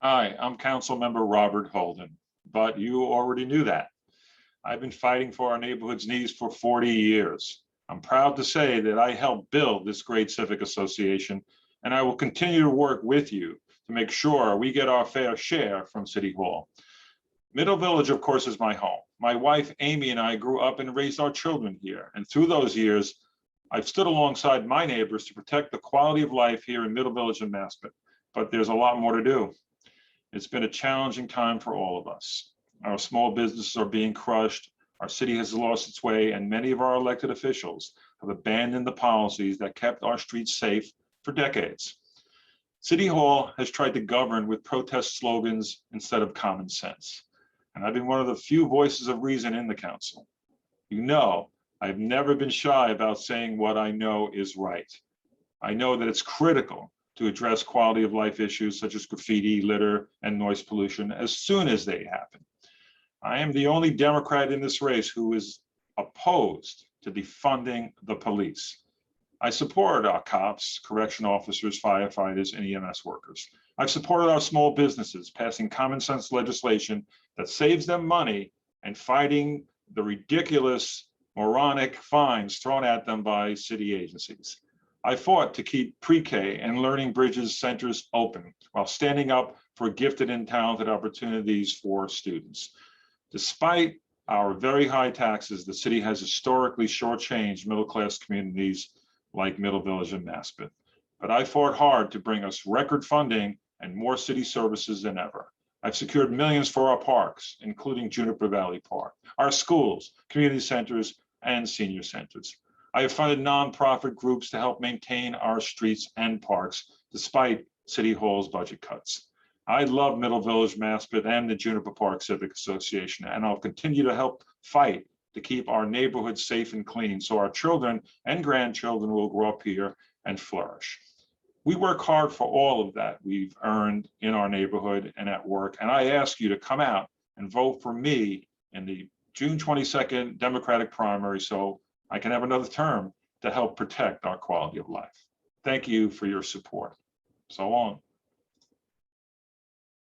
Hi, I'm Councilmember Robert Holden, but you already knew that. I've been fighting for our neighborhood's needs for 40 years. I'm proud to say that I helped build this great civic association, and I will continue to work with you to make sure we get our fair share from City Hall. Middle Village, of course, is my home. My wife, Amy, and I grew up and raised our children here. And through those years, I've stood alongside my neighbors to protect the quality of life here in Middle Village and Maspeth. But there's a lot more to do. It's been a challenging time for all of us. Our small businesses are being crushed, our city has lost its way, and many of our elected officials have abandoned the policies that kept our streets safe for decades. City Hall has tried to govern with protest slogans instead of common sense. And I've been one of the few voices of reason in the council. You know, I've never been shy about saying what I know is right. I know that it's critical to address quality of life issues such as graffiti, litter, and noise pollution as soon as they happen. I am the only Democrat in this race who is opposed to defunding the police. I support our cops, correction officers, firefighters, and EMS workers. I've supported our small businesses passing common sense legislation that saves them money and fighting the ridiculous, moronic fines thrown at them by city agencies. I fought to keep pre-K and learning bridges centers open while standing up for gifted and talented opportunities for students. Despite our very high taxes, the city has historically shortchanged middle-class communities like Middle Village and Maspeth. But I fought hard to bring us record funding and more city services than ever. I've secured millions for our parks, including Juniper Valley Park, our schools, community centers, and senior centers. I have funded nonprofit groups to help maintain our streets and parks despite City Hall's budget cuts. I love Middle Village, Maspeth, and the Juniper Park Civic Association, and I'll continue to help fight to keep our neighborhoods safe and clean so our children and grandchildren will grow up here and flourish. We work hard for all of that we've earned in our neighborhood and at work, and I ask you to come out and vote for me in the June 22nd Democratic primary so I can have another term to help protect our quality of life. Thank you for your support. So long.